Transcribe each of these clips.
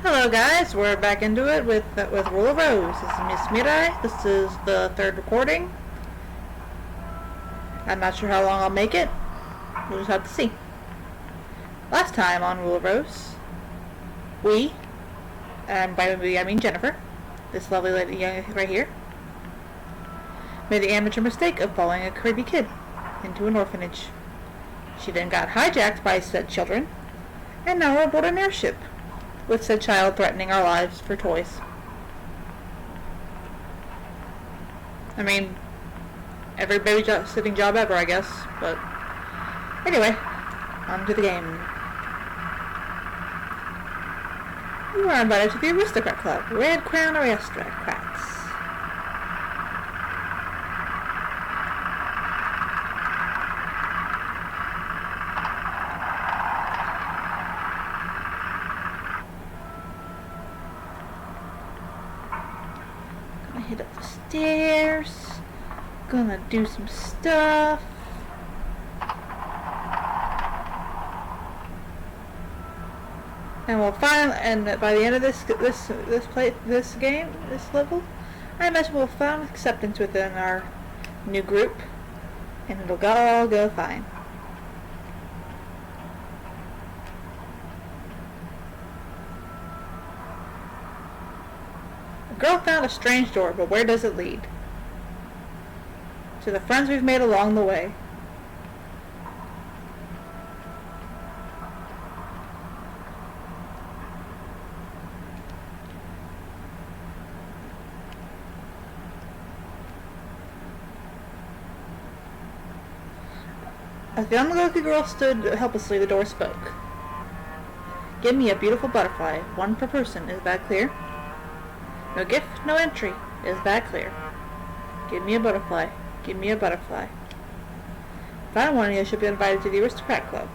Hello guys, we're back into it with Rule of Rose. This is Miss Mirai. This is the third recording. I'm not sure how long I'll make it. We'll just have to see. Last time on Rule of Rose, we, and by we I mean Jennifer, this lovely lady right here, made the amateur mistake of following a creepy kid into an orphanage. She then got hijacked by said children, and now we're aboard an airship, with said child threatening our lives for toys. I mean, every babysitting job ever, I guess, but anyway, on to the game. You are invited to the Aristocrat Club, Red Crown Aristocrats. Hit up the stairs, gonna do some stuff. And we'll find, and by the end of this level, I imagine we'll find acceptance within our new group, and it'll all go fine. The girl found a strange door, but where does it lead? To the friends we've made along the way. As the unlucky girl stood helplessly, the door spoke. Give me a beautiful butterfly, one per person, is that clear? No gift, no entry. Is that clear? Give me a butterfly. Give me a butterfly. If I want you, should be invited to the Aristocrat Club.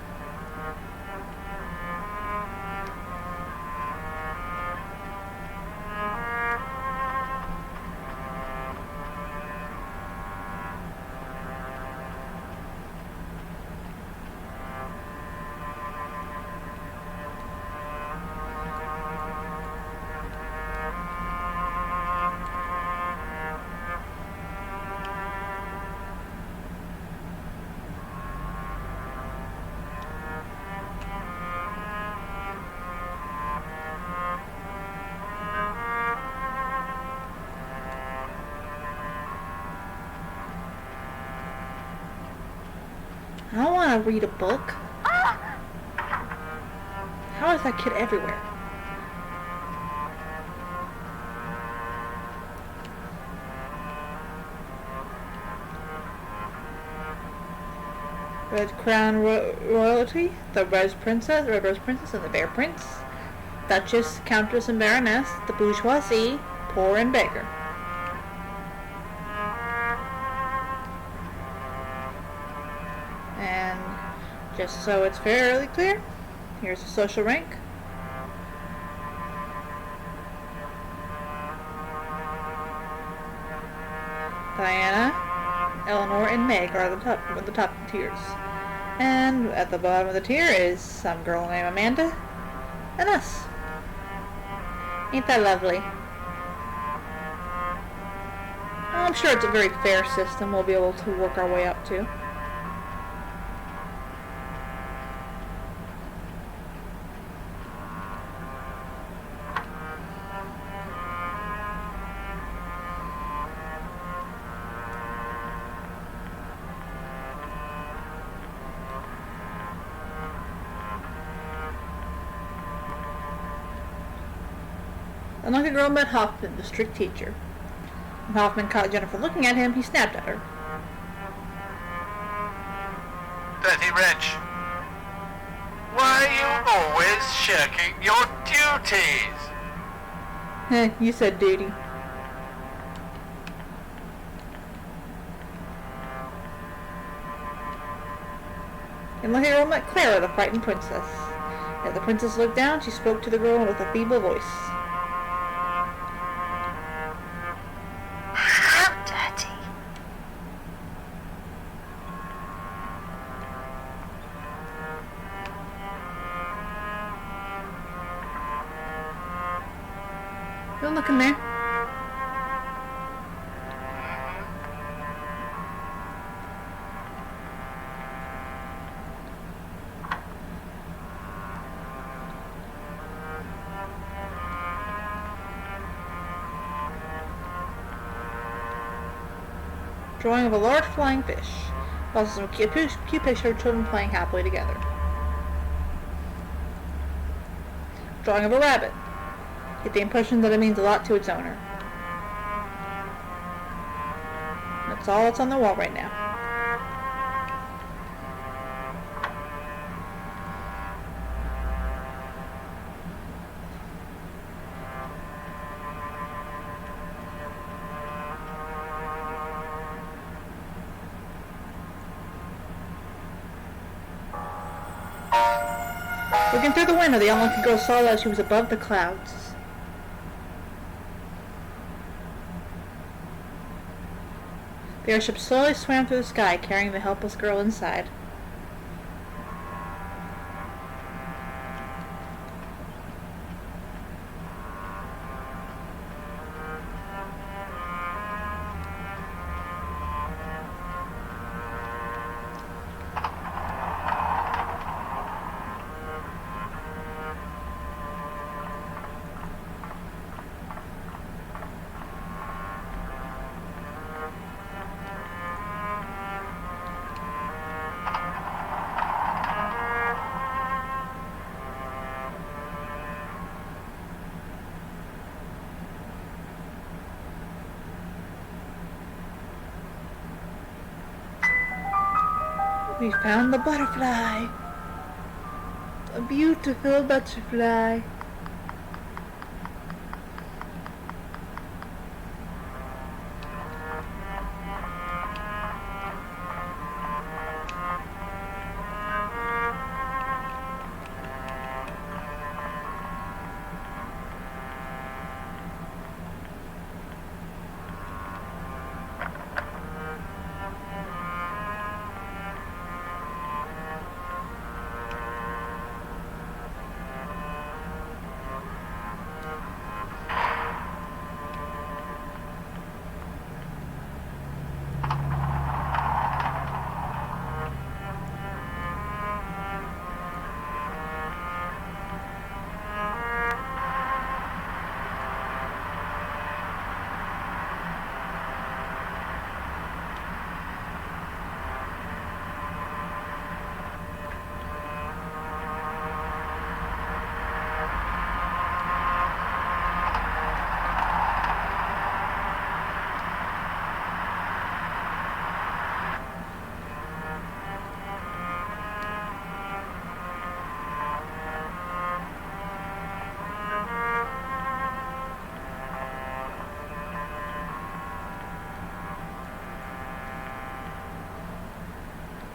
I don't want to read a book. How is that kid everywhere? Red Crown Royalty, the Red Rose Princess and the Bear Prince, Duchess, Countess and Baroness, the Bourgeoisie, Poor and Beggar. And just so it's fairly clear, here's the social rank. Diana, Eleanor, and Meg are at the top tiers. And at the bottom of the tier is some girl named Amanda and us. Ain't that lovely? I'm sure it's a very fair system we'll be able to work our way up to. The lucky girl met Hoffman, the strict teacher. When Hoffman caught Jennifer looking at him, he snapped at her. Dirty wretch. Why are you always shirking your duties? Heh, you said duty. And the lucky girl met Clara, the frightened princess. As the princess looked down, she spoke to the girl with a feeble voice. Don't look in there. Drawing of a large flying fish. Also some cute picture of children playing happily together. Drawing of a rabbit. Get the impression that it means a lot to its owner. That's all that's on the wall right now. Looking through the window, the unlucky girl saw that she was above the clouds. The airship slowly swam through the sky, carrying the helpless girl inside. We found the butterfly. A beautiful butterfly.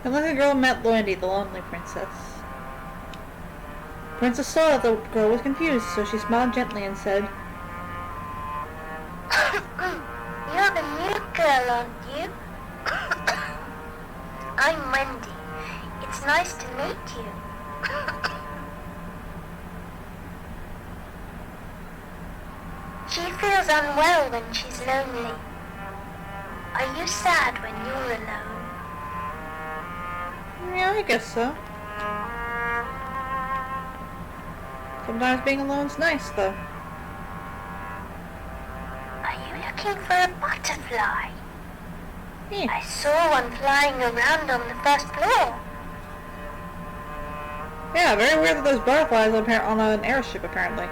The little girl met Loindy, the lonely princess. The princess saw that the girl was confused, so she smiled gently and said, You're the new girl, aren't you? I'm Wendy. It's nice to meet you. She feels unwell when she's lonely. Are you sad when you're alone? Yeah, I guess so. Sometimes being alone's nice, though. Are you looking for a butterfly? Yeah. I saw one flying around on the first floor. Yeah, very weird that there's butterflies on an airship, apparently.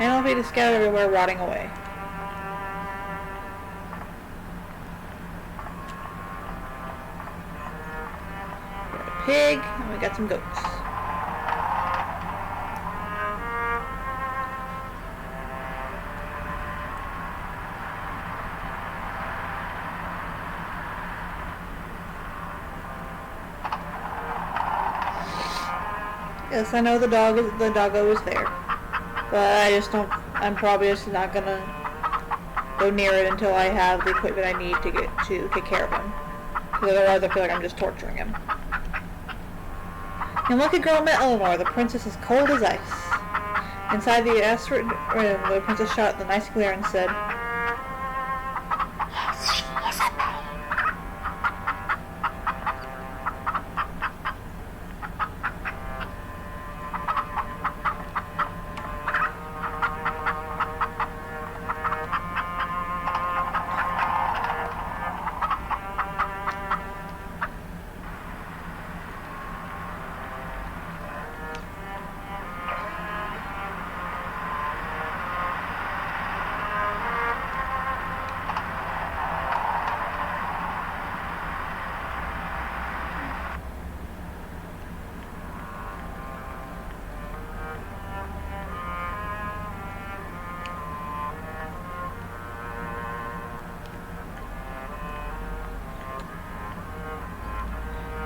Animal feet is scattered everywhere, rotting away. We got a pig, and we got some goats. Yes, I know the doggo is there. But I'm probably just not gonna go near it until I have the equipment I need to take care of him. Because otherwise I feel like I'm just torturing him. The unlucky girl met Eleanor, the princess as cold as ice. Inside the asteroid room, the princess shot the nice glare and said, Yes, she is a maid.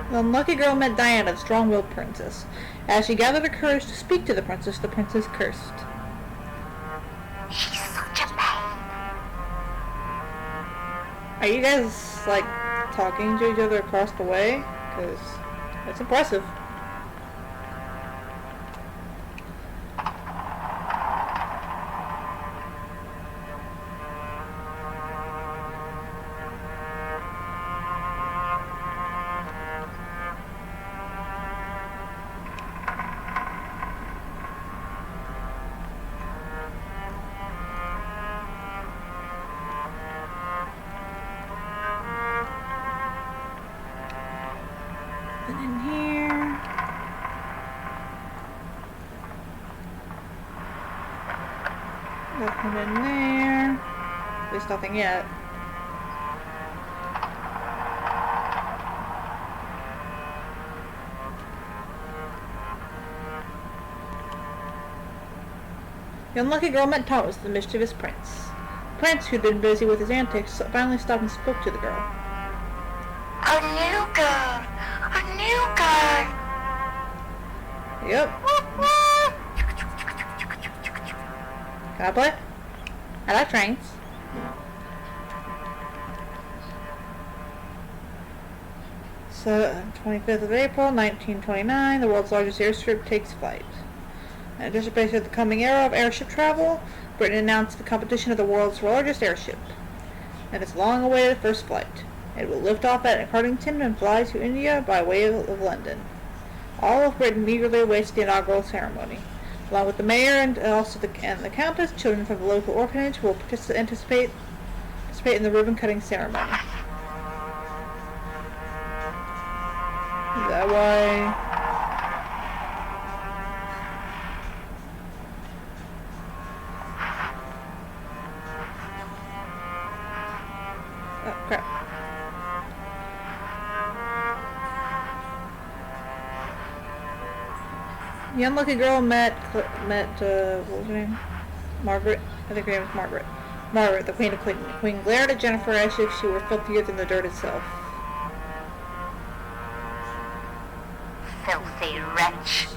The unlucky girl met Diana, the strong-willed princess. As she gathered her courage to speak to the princess cursed. She's such a maid. Are you guys, like, talking to each other across the way? Because that's impressive. And in here. Nothing in there. There's nothing yet. The unlucky girl met Thomas, the mischievous prince. The prince, who'd been busy with his antics, finally stopped and spoke to the girl. A new girl. A new girl. Yep. Can I play? I like trains. So, 25th of April, 1929, the world's largest airstrip takes flight. In anticipation of the coming era of airship travel, Britain announced the competition of the world's largest airship, and its long-awaited first flight. It will lift off at Cardington and fly to India by way of London. All of Britain eagerly awaits the inaugural ceremony. Along with the mayor and also the countess, children from the local orphanage will participate in the ribbon-cutting ceremony. Is that why? Oh, crap. The unlucky girl met what was her name? Margaret. I think her name was Margaret. Margaret, the Queen of Clinton. The Queen glared at Jennifer as if she were filthier than the dirt itself. Filthy wretch.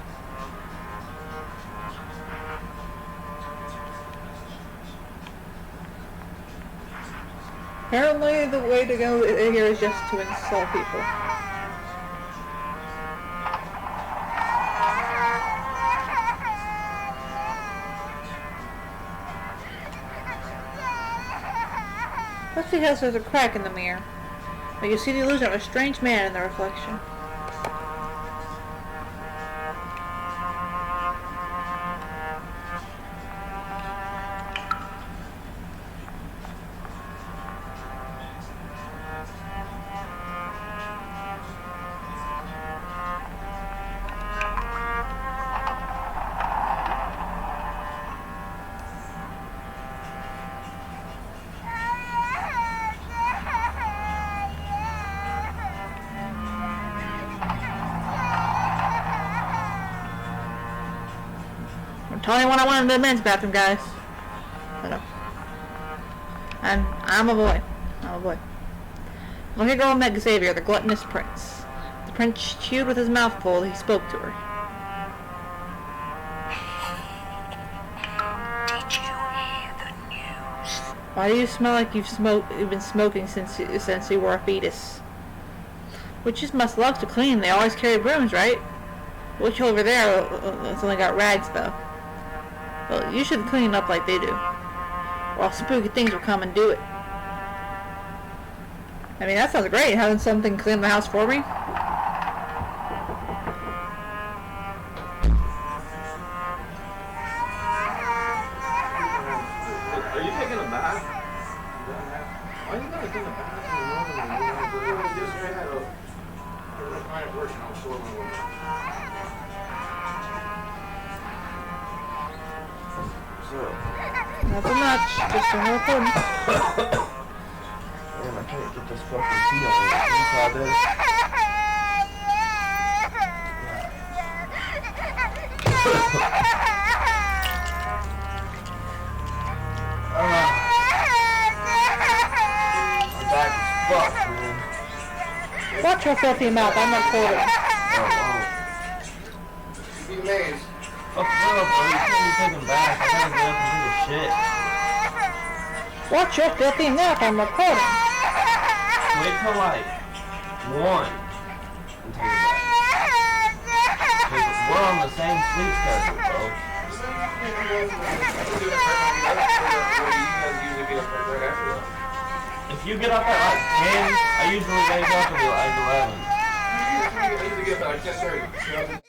Apparently, the way to go here is just to insult people. Plus, because there's a crack in the mirror, but you see the illusion of a strange man in the reflection. I'm telling you what I want in the men's bathroom, guys. I know. And I'm a boy. I'm a boy. The little girl met Xavier, the gluttonous prince. The prince chewed with his mouth full. He spoke to her. Did you hear the news? Why do you smell like you've been smoking since you were a fetus? Witches must love to clean. They always carry brooms, right? Witch over there has only got rags, though. Well, you should clean it up like they do. Or else spooky things will come and do it. I mean, that sounds great, having something clean the house for me. Are you taking a bath? Why are you not taking a bath in the morning? Yesterday I had a client working, I was short one. Nothing much, just a little fun. Damn, I can't get this fucking tea on me. You saw this? I'm back as fuck, man. Watch your filthy mouth, I'm recording. Oh, wow. You'd be amazed. Fuck up, bro. You can't be taking baths. I gotta get up and do the shit. Watch your filthy mouth, I'm recording. Wait till like 1 and take a bath. We're on the same sleep schedule, bro. If you get up at like 10, I usually wake up at like 11. I usually get up at like 10:30.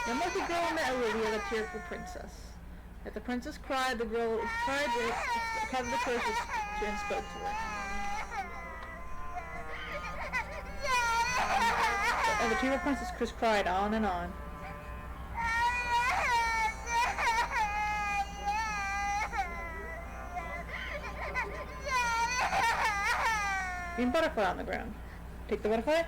And like the girl met Olivia, the tearful princess. If the princess cried, the girl covered the curses and spoke to her. And the tearful princess just cried on and on. Green butterfly on the ground. Take the butterfly.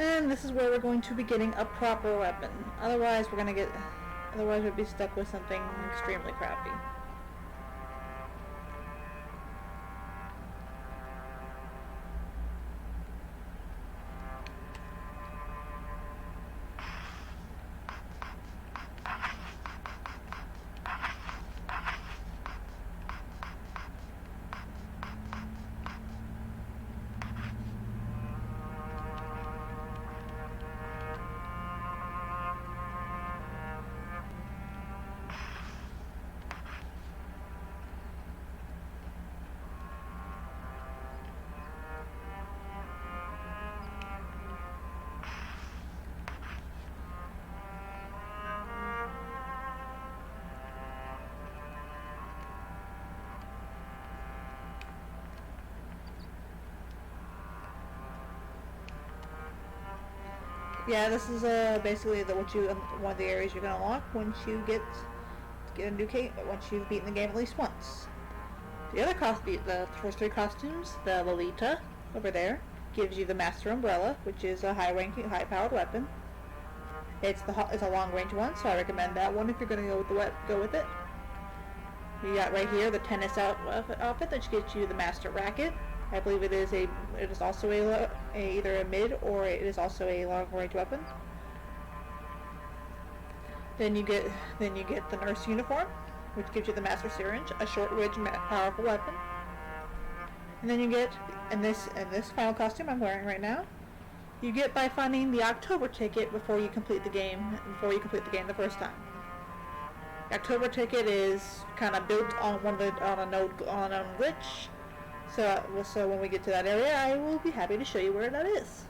And this is where we're going to be getting a proper weapon. Otherwise we'd be stuck with something extremely crappy. Yeah, this is basically one of the areas you're gonna unlock once you get a new game. Once you've beaten the game at least once. The first three costumes, the Lolita over there gives you the Master Umbrella, which is a high-powered weapon. It's a long-range one, so I recommend that one if you're gonna go with it. You got right here the tennis outfit, which gets you the Master Racket. I believe it is also either a mid or it is also a long-range weapon. Then you get the nurse uniform, which gives you the Master Syringe, a short-range powerful weapon. And then you get in this final costume I'm wearing right now, you get by finding the October ticket before you complete the game. The first time. The October ticket is kind of built on a glitch. So when we get to that area, I will be happy to show you where that is.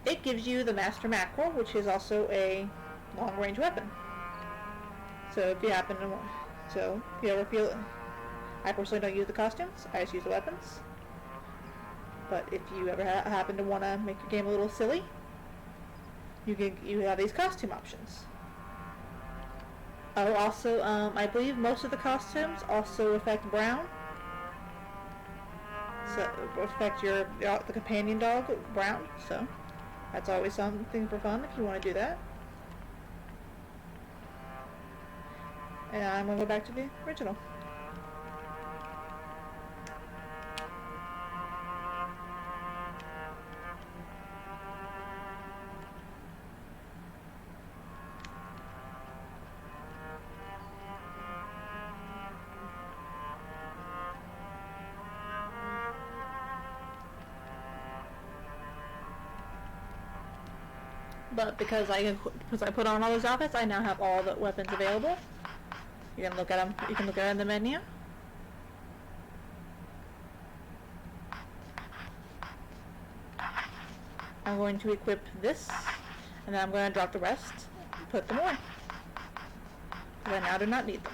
It gives you the Master Mackerel, which is also a long-range weapon. So if you ever feel, I personally don't use the costumes. I just use the weapons. But if you ever happen to want to make your game a little silly, you have these costume options. Oh, also, I believe most of the costumes also affect Brown. So affect the companion dog Brown. So that's always something for fun if you want to do that. And I'm gonna go back to the original. But because I put on all those outfits, I now have all the weapons available. You can look at them. You can look at them in the menu. I'm going to equip this, and then I'm going to drop the rest and put them away. Because I now do not need them.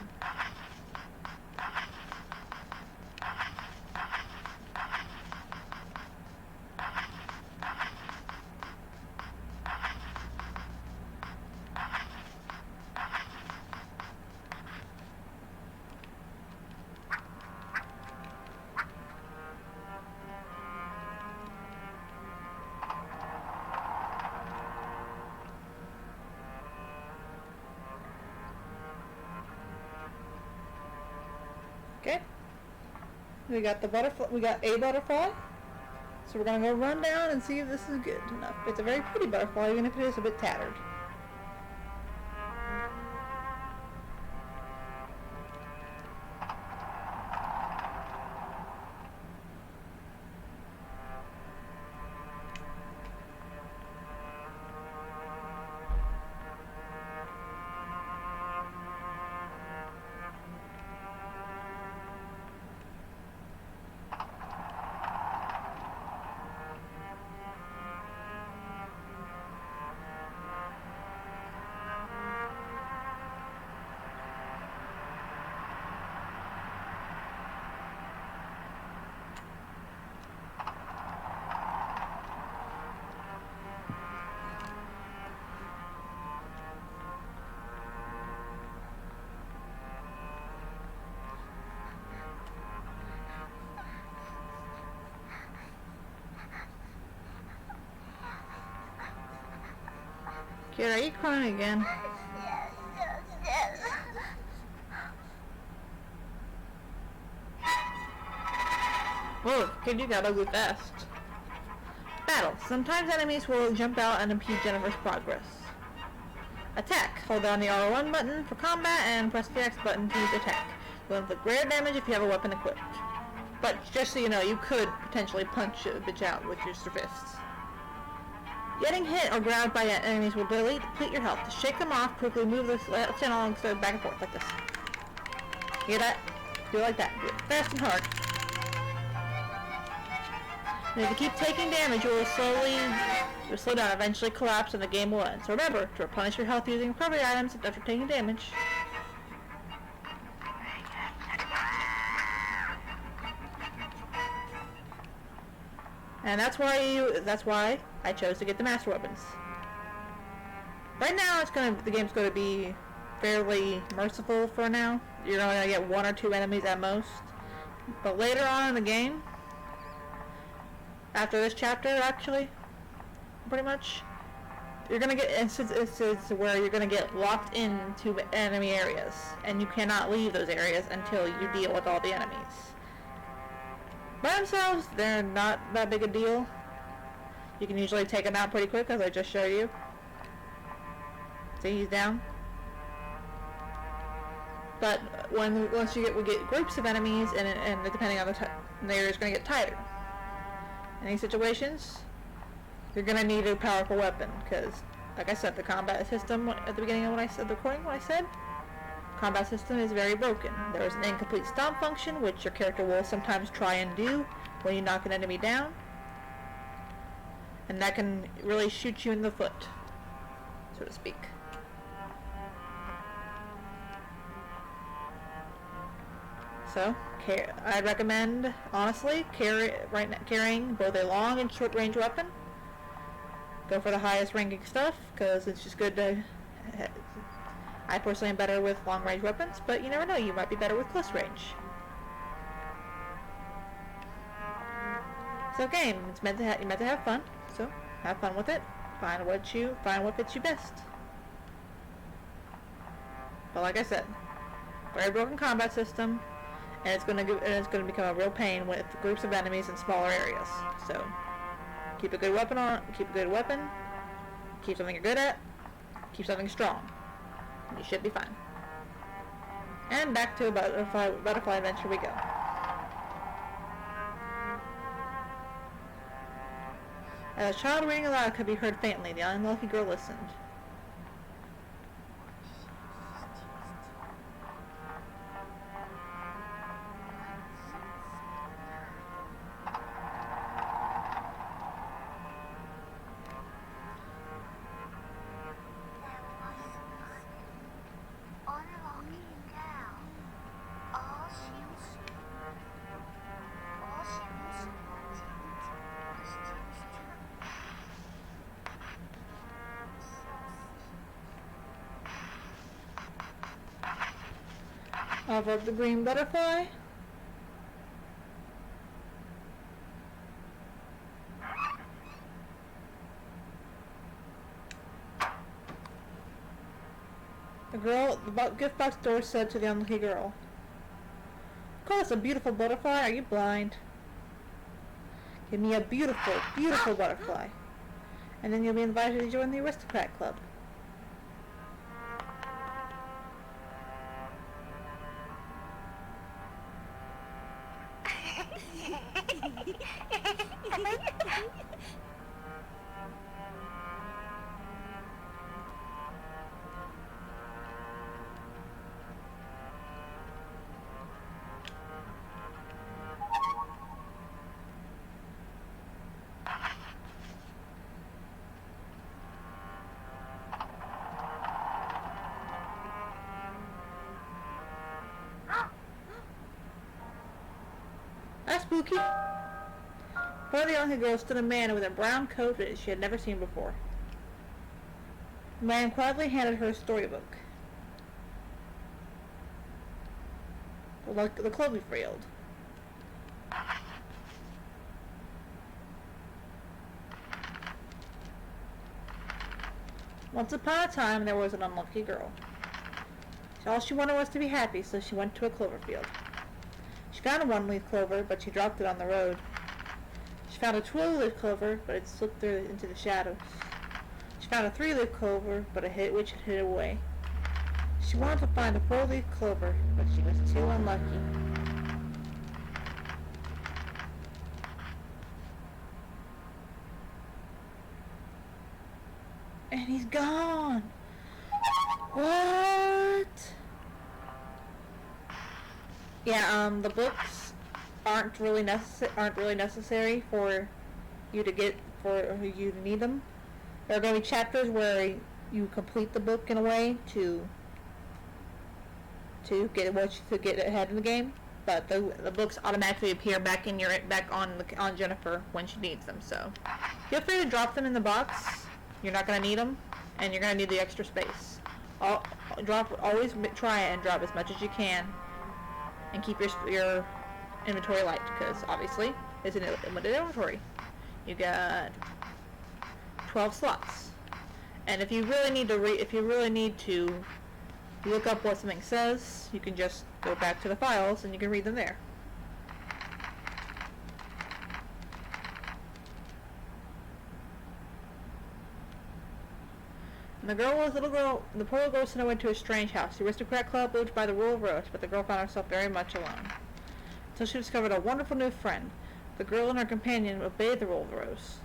Okay. We got the butterfly. We got a butterfly. So we're gonna go run down and see if this is good enough. It's a very pretty butterfly, even if it is a bit tattered. Kid, are you crying again? Whoa, kid, you got ugly fast. Battle. Sometimes enemies will jump out and impede Jennifer's progress. Attack. Hold down the R1 button for combat and press the X button to use attack. You'll inflict greater damage if you have a weapon equipped. But just so you know, you could potentially punch a bitch out with your fists. Getting hit or grabbed by enemies will deplete your health. To shake them off, quickly move the stand along so back and forth like this. You hear that? Do it like that. Do it fast and hard. And if you keep taking damage, you'll slow down, eventually collapse, and the game will end. So remember to replenish your health using recovery items after taking damage. And that's why I chose to get the master weapons. Right now, the game's gonna be fairly merciful for now. You're only gonna get 1 or 2 enemies at most. But later on in the game, after this chapter, actually, pretty much, you're gonna get instances where you're gonna get locked into enemy areas, and you cannot leave those areas until you deal with all the enemies. By themselves, they're not that big a deal. You can usually take them out pretty quick, as I just showed you. See, he's down. But once we get groups of enemies, and depending on the area is going to get tighter. In these situations, you're going to need a powerful weapon, because, like I said, the combat system at the beginning of when I said the recording, when I said combat system is very broken. There is an incomplete stomp function, which your character will sometimes try and do when you knock an enemy down, and that can really shoot you in the foot, so to speak. So, I'd recommend, honestly, carrying both a long and short range weapon. Go for the highest ranking stuff, because it's just good to... I personally am better with long range weapons, but you never know, you might be better with close range. So game, you're meant to have fun, so have fun with it. Find what fits you best. But like I said, very broken combat system. And it's gonna become a real pain with groups of enemies in smaller areas. So keep a good weapon, keep something you're good at, keep something strong, and you should be fine. And back to a butterfly adventure we go. As a child reading aloud could be heard faintly, the unlucky girl listened. Of the green butterfly. The gift box door said to the unlucky girl, "Call this a beautiful butterfly? Are you blind? Give me a beautiful, beautiful butterfly, and then you'll be invited to join the aristocrat club." That's spooky. Before the young girl stood a man with a brown coat that she had never seen before. The man quietly handed her a storybook. The Cloverfield. Once upon a time, there was an unlucky girl. All she wanted was to be happy, so she went to a cloverfield. She found a one-leaf clover, but she dropped it on the road. She found a 12-leaf clover, but it slipped through into the shadows. She found a 3-leaf clover, but which had hid away. She wanted to find a 4-leaf clover, but she was too unlucky. And he's gone! What? Yeah, the books aren't really necessary for you to need them. There are going to be chapters where you complete the book in a way to get ahead in the game, but the books automatically appear back on Jennifer when she needs them. So feel free to drop them in the box. You're not going to need them. and you're gonna need the extra space. Always try and drop as much as you can, and keep your inventory light, because obviously it's a limited inventory. You got 12 slots, and if you really need to look up what something says, you can just go back to the files and you can read them there. The poor little girl sent away to a strange house. The aristocrat club lived by the rule of roast, but the girl found herself very much alone. Until she discovered a wonderful new friend. The girl and her companion obeyed the rule of roast.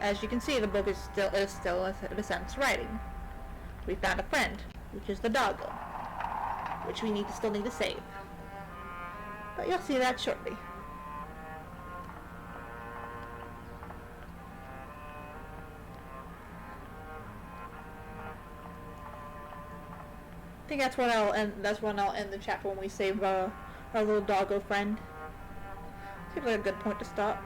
As you can see, the book is still in a sense writing. We found a friend, which is the doggo, which we still need to save. But you'll see that shortly. I think that's when I'll end the chapter, when we save our little doggo friend. Seems like a good point to stop.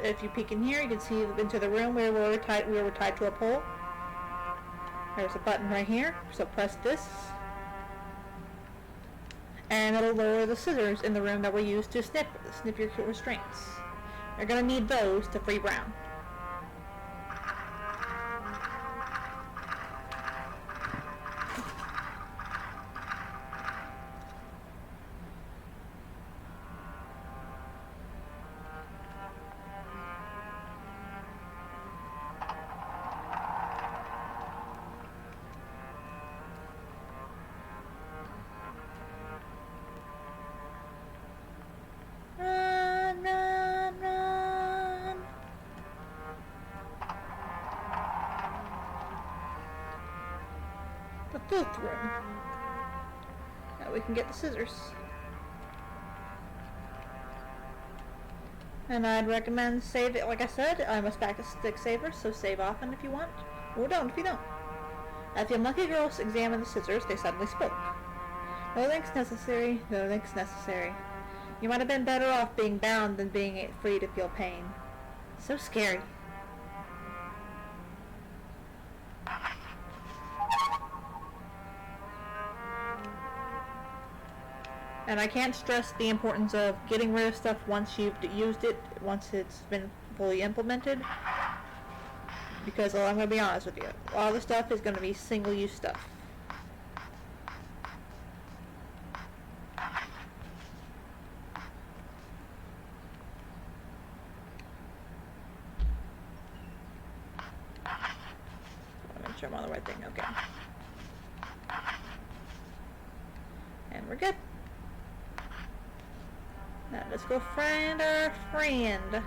If you peek in here, you can see into the room where we were tied to a pole. There's a button right here, so press this, and it'll lower the scissors in the room that were used to snip your restraints. You're gonna need those to free Brown. Run, run, run! The filth room. Now we can get the scissors. And I'd recommend save it. Like I said, I'm a stick saver, so save often if you want, or don't if you don't. As the unlucky girls examined the scissors, they suddenly spoke. No thanks necessary, no thanks necessary. You might have been better off being bound than being free to feel pain. So scary. And I can't stress the importance of getting rid of stuff once you've used it, once it's been fully implemented. Because I'm going to be honest with you, a lot of the stuff is going to be single-use stuff. Make sure I'm on the right thing. Okay. And we're good. Now let's go find our friend.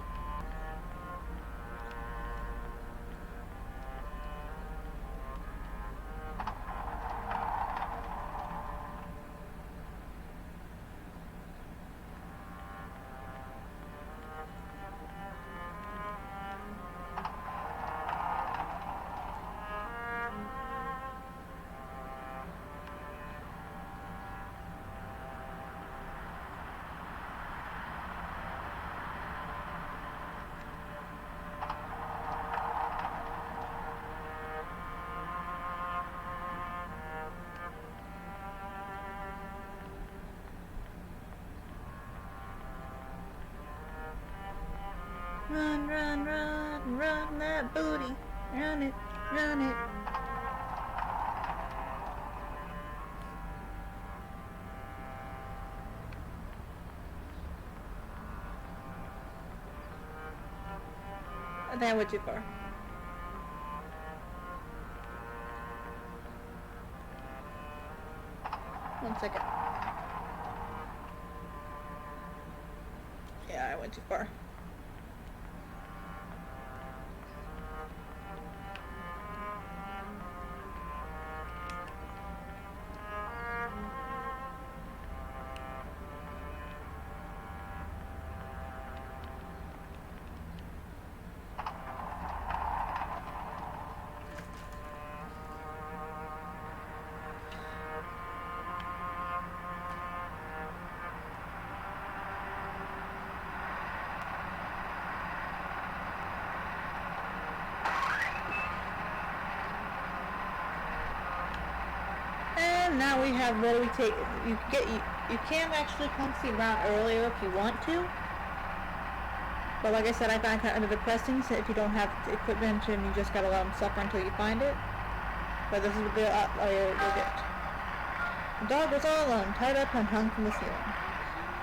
Run, run, run, run that booty. Run it, run it. That went too far. One second. Yeah, I went too far. on, now we have what do we take? You can actually come see Brown earlier if you want to. But like I said, I find it kind of depressing so if you don't have equipment and you just gotta let them suffer until you find it. But this is what you'll get. The dog was all alone, tied up and hung from the ceiling.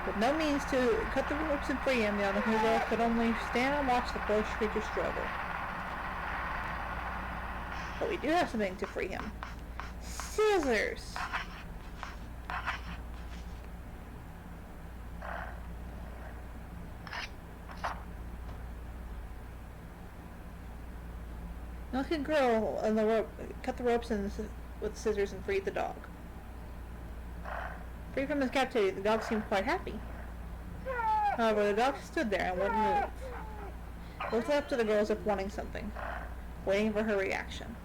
With no means to cut the ropes and free him, the other girl could only stand and watch the poor creature struggle. But we do have something to free him. Scissors! Now can girl on the rope, cut the ropes with scissors and free the dog. Free from his captivity, the dog seemed quite happy. However, the dog stood there and wouldn't move. Looked up to the girl as if wanting something, waiting for her reaction.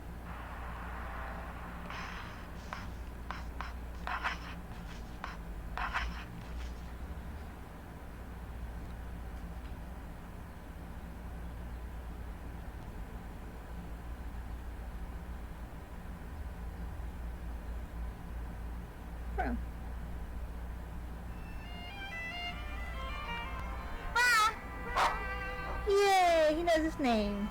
Brown. Yay! He knows his name.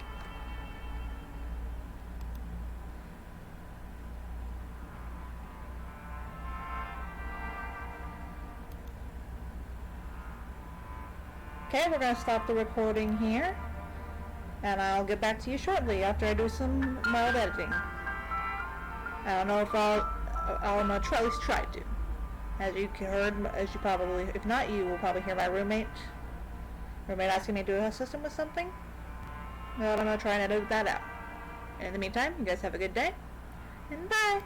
Okay, we're going to stop the recording here. And I'll get back to you shortly after I do some mild editing. I don't know if I'll at least try to. As you probably, if not, you will probably hear my roommate asking me to assist him with something. Well, I'm going to try and edit that out. In the meantime, you guys have a good day, and bye!